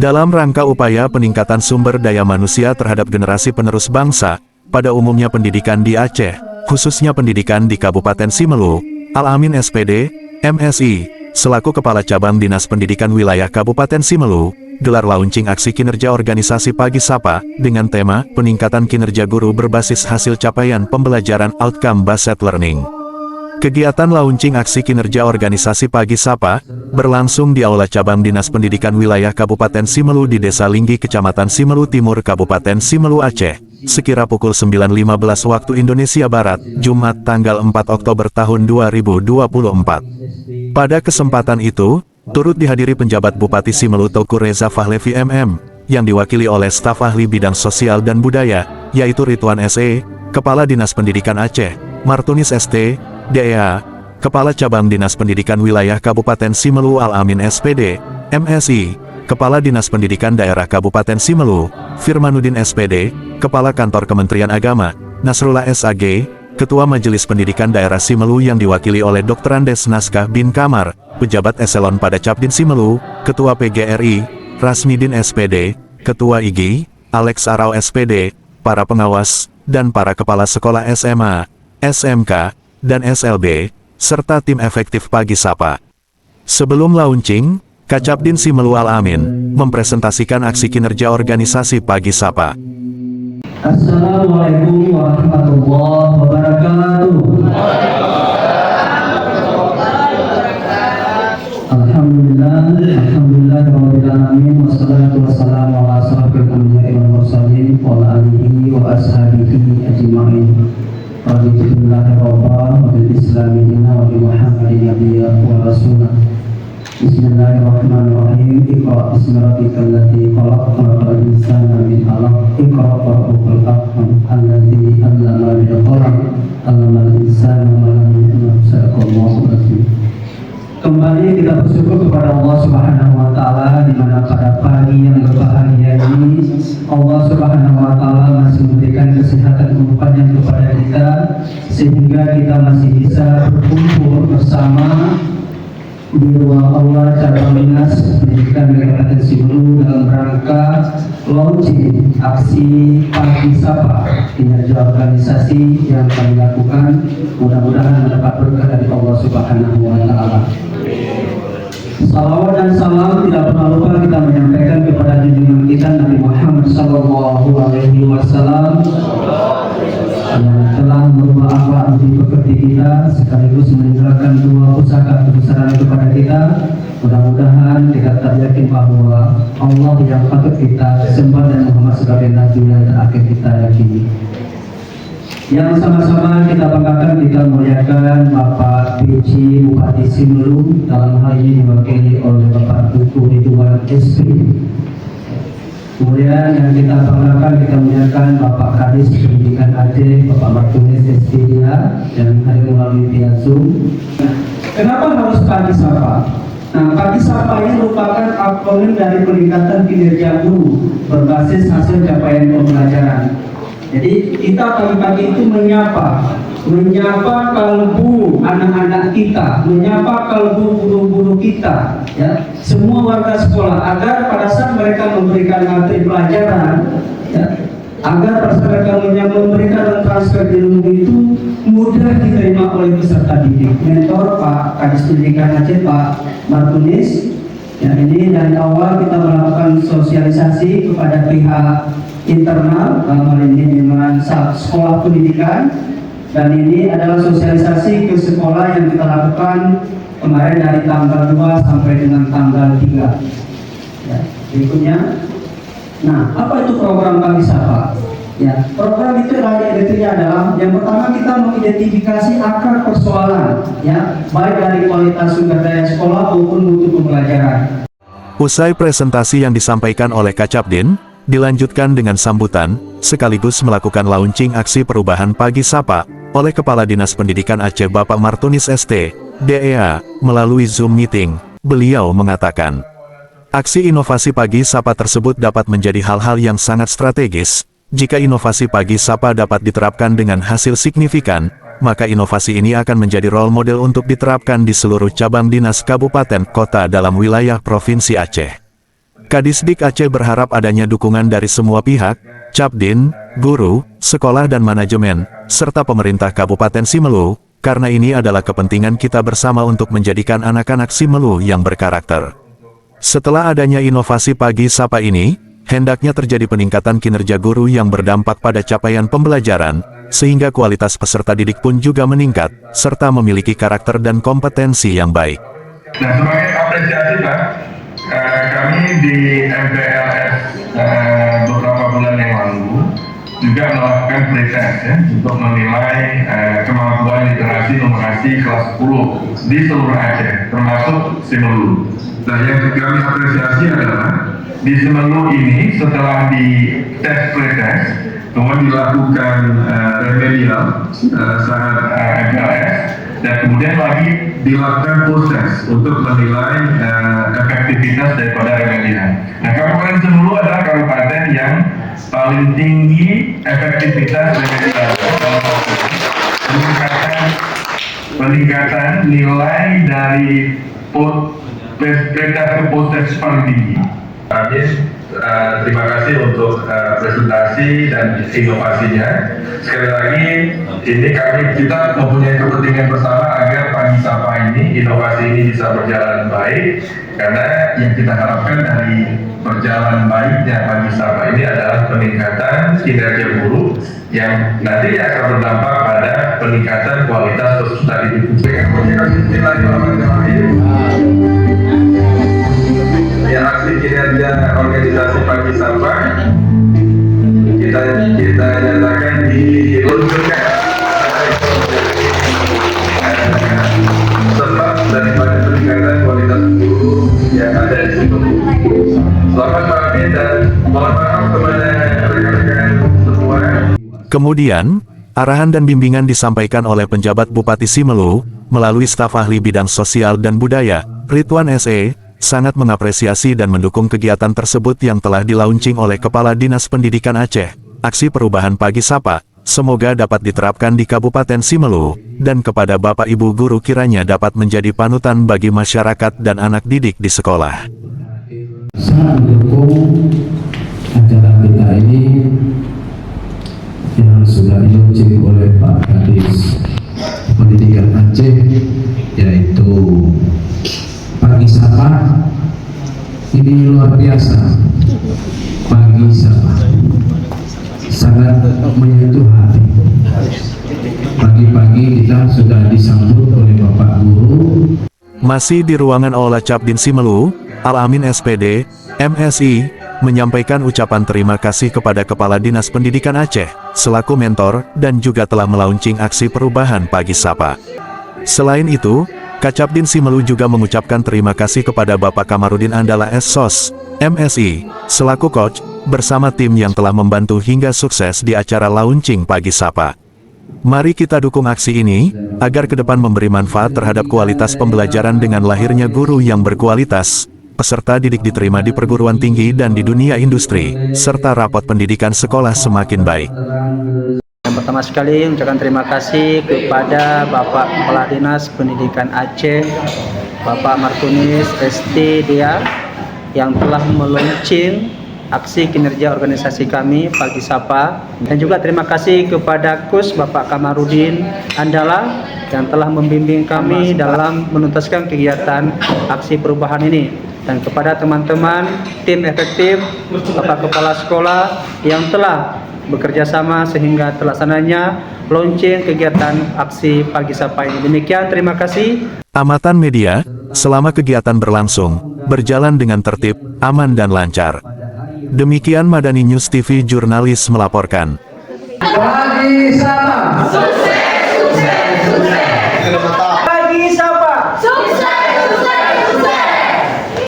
Dalam rangka upaya peningkatan sumber daya manusia terhadap generasi penerus bangsa, pada umumnya pendidikan di Aceh, khususnya pendidikan di Kabupaten Simelu, Al-Amin SPD, MSI, selaku Kepala Cabang Dinas Pendidikan Wilayah Kabupaten Simelu, gelar launching aksi kinerja organisasi Pagi Sapa, dengan tema, peningkatan kinerja guru berbasis hasil capaian pembelajaran outcome based learning. Kegiatan launching aksi kinerja organisasi Pagi Sapa, berlangsung di Aula Cabang Dinas Pendidikan Wilayah Kabupaten Simelu di Desa Linggi Kecamatan Simelu Timur Kabupaten Simelu Aceh, sekira pukul 9.15 waktu Indonesia Barat, Jumat tanggal 4 Oktober tahun 2024. Pada kesempatan itu, turut dihadiri penjabat Bupati Simelu Teuku Reza Fahlevi MM, yang diwakili oleh staf ahli bidang sosial dan budaya, yaitu Ridwan SE, Kepala Dinas Pendidikan Aceh, Martunis ST, DEA, Kepala Cabang Dinas Pendidikan Wilayah Kabupaten Simelu Al-Amin SPD, MSI, Kepala Dinas Pendidikan Daerah Kabupaten Simelu, Firmanuddin SPD, Kepala Kantor Kementerian Agama, Nasrullah SAG, Ketua Majelis Pendidikan Daerah Simelu yang diwakili oleh Dr. Andes Naskah bin Kamar, Pejabat Eselon pada Cabdin Simelu, Ketua PGRI, Rasmidin SPD, Ketua IGI, Alex Arau SPD, para pengawas, dan para kepala sekolah SMA, SMK, dan SLB, serta tim efektif Pagi Sapa. Sebelum launching, Kacabdin Simelu Al-Amin mempresentasikan aksi kinerja organisasi Pagi Sapa. Assalamualaikum warahmatullahi wabarakatuh. Alhamdulillah wassalatu wassalamu ala asrofil anbiya'i wal mursalin wa ala alihi wa ashabihi ajma'in. Alhamdulillah wa bil islami dina wa bi Muhammadin nabiyya wa rasulah. Bismillahirrahmanirrahim. Iqra bismi rabbikal ladzi khalaq, khalaqal insana min 'alaq. Iqra wa rabbukal akram alladzi 'allama bil qalam, 'allamal insana ma lam ya'lam. Sadaqallahu azim. Kembali kita bersyukur kepada Allah Subhanahu wa taala di mana pada pagi yang berbahagia ini Allah Subhanahu wa taala masih memberikan kesehatan kehidupan kepada kita sehingga kita masih bisa berkumpul bersama di ruang aula cabang dinas pendidikan Kabupaten Simelu dalam rangka launching aksi Pagi Sapa, kinerja organisasi yang kami lakukan. Mudah-mudahan mendapat berkah dari Allah Subhanahu wa taala. Salawat dan salam tidak pernah lupa kita menyampaikan kepada junjungan kita Nabi Muhammad SAW yang telah merubah akhlak budi pekerti kita sekaligus meninggalkan dua pusaka kebesaran kepada kita. Mudah-mudahan kita tak yakin bahwa Allah yang patut kita sembah dan Muhammad sebagai Nabi yang terakhir kita yakini. Yang sama-sama kita banggakan, kita muliakan Bapak PJ Bupati Simelu, dalam hal ini diwakili oleh Bapak Teuku Ridwan SP. Kemudian yang kita banggakan, kita muliakan Bapak Kadis Pendidikan Aceh, Bapak Martunis ST yang hadir melalui via Zoom. Kenapa harus Pagi Sapa? Nah, Pagi Sapa ini merupakan akronim dari peningkatan kinerja guru berbasis hasil capaian pembelajaran. Jadi kita pagi-pagi itu menyapa kalbu anak-anak kita, menyapa kalbu guru-guru kita, ya, semua warga sekolah, agar pada saat mereka memberikan materi pelajaran, ya, agar pada saat mereka memberikan transfer ilmu itu mudah diterima oleh peserta didik. Mentor Pak Kadis Pendidikan Aceh, Pak Martunis. Ya, ini dari awal kita melakukan sosialisasi kepada pihak internal, dalam hal ini dengan sekolah pendidikan, dan ini adalah sosialisasi ke sekolah yang kita lakukan kemarin dari tanggal 2 sampai dengan tanggal 3. Ya, berikutnya, nah apa itu program Pagi Sapa? Ya, program itu adalah yang pertama kita mengidentifikasi akar persoalan, ya, baik dari kualitas sumber daya sekolah maupun mutu pembelajaran. Usai presentasi yang disampaikan oleh Kacabdin, dilanjutkan dengan sambutan, sekaligus melakukan launching aksi perubahan Pagi Sapa, oleh Kepala Dinas Pendidikan Aceh Bapak Martunis ST, DEA, melalui Zoom meeting. Beliau mengatakan, aksi inovasi Pagi Sapa tersebut dapat menjadi hal-hal yang sangat strategis. Jika inovasi Pagi Sapa dapat diterapkan dengan hasil signifikan, maka inovasi ini akan menjadi role model untuk diterapkan di seluruh cabang dinas kabupaten kota dalam wilayah Provinsi Aceh. Kadisdik Aceh berharap adanya dukungan dari semua pihak, Capdin, guru, sekolah dan manajemen, serta pemerintah Kabupaten Simelu, karena ini adalah kepentingan kita bersama untuk menjadikan anak-anak Simelu yang berkarakter. Setelah adanya inovasi Pagi Sapa ini, hendaknya terjadi peningkatan kinerja guru yang berdampak pada capaian pembelajaran, sehingga kualitas peserta didik pun juga meningkat, serta memiliki karakter dan kompetensi yang baik. Nah, sebagai apresiasi Pak, kami di MPLS beberapa bulan yang lalu juga melakukan pretest ya, untuk menilai kemampuan literasi numerasi kelas 10 di seluruh Aceh, termasuk Simelu. Nah, yang kami apresiasi adalah di Simelu ini setelah di tes pretest, kemudian dilakukan remedial saat MPLS, dan kemudian lagi dilakukan post-test untuk menilai efektivitas daripada remedial. Nah, Kabupaten Simelu adalah kabupaten yang paling tinggi efektivitas remedial. Peningkatan nilai dari pretest ke post-test paling tinggi. Terima kasih untuk presentasi dan inovasinya. Sekali lagi, ini kita mempunyai kepentingan bersama agar Pagi Sapa ini, inovasi ini bisa berjalan baik, karena yang kita harapkan dari berjalan baiknya Pagi Sapa ini adalah peningkatan kinerja guru yang nanti akan berdampak pada peningkatan kualitas peserta didik. Yang hasil kinerja organisasi Pagi Sapa kita nyatakan diluncurkan sebab daripada peningkatan kualitas guru yang ada di situ. Selamat pagi dan mohon maaf kepada rekan-rekan semua. Kemudian, arahan dan bimbingan disampaikan oleh penjabat Bupati Simelu, melalui staf ahli bidang sosial dan budaya, Ridwan SE, sangat mengapresiasi dan mendukung kegiatan tersebut yang telah dilaunching oleh Kepala Dinas Pendidikan Aceh. Aksi perubahan Pagi Sapa, semoga dapat diterapkan di Kabupaten Simelu, dan kepada Bapak Ibu guru kiranya dapat menjadi panutan bagi masyarakat dan anak didik di sekolah. Sangat mendukung acara kita ini yang sudah dilaunching oleh Pak Kadis Pendidikan Aceh, yaitu Pagi Sapa. Ini luar biasa. Pagi Sapa sangat menyentuh hati. Pagi-pagi kita sudah disambut oleh Bapak Guru. Masih di ruangan Aula Capdin Simelu, Al-Amin SPD, MSI, menyampaikan ucapan terima kasih kepada Kepala Dinas Pendidikan Aceh, selaku mentor, dan juga telah melaunching aksi perubahan Pagi Sapa. Selain itu, Kacapdin Simelu juga mengucapkan terima kasih kepada Bapak Kamarudin Andala SSOS, MSI, selaku coach, bersama tim yang telah membantu hingga sukses di acara launching Pagi Sapa. Mari kita dukung aksi ini, agar ke depan memberi manfaat terhadap kualitas pembelajaran dengan lahirnya guru yang berkualitas, peserta didik diterima di perguruan tinggi dan di dunia industri, serta rapot pendidikan sekolah semakin baik. Yang pertama sekali, ucapkan terima kasih kepada Bapak Kepala Dinas Pendidikan Aceh, Bapak Markunis ST Dia, yang telah meluncing aksi kinerja organisasi kami Pagi Sapa, dan juga terima kasih kepada KUS Bapak Kamarudin Andala yang telah membimbing kami dalam menuntaskan kegiatan aksi perubahan ini, dan kepada teman-teman tim efektif Bapak Kepala Sekolah yang telah bekerja sama sehingga terlaksananya launching kegiatan aksi Pagi Sapa ini. Demikian, terima kasih. Amatan media, selama kegiatan berlangsung, berjalan dengan tertib, aman dan lancar. Demikian Madani News TV jurnalis melaporkan. Pagi Sapa. Sukses, sukses, sukses.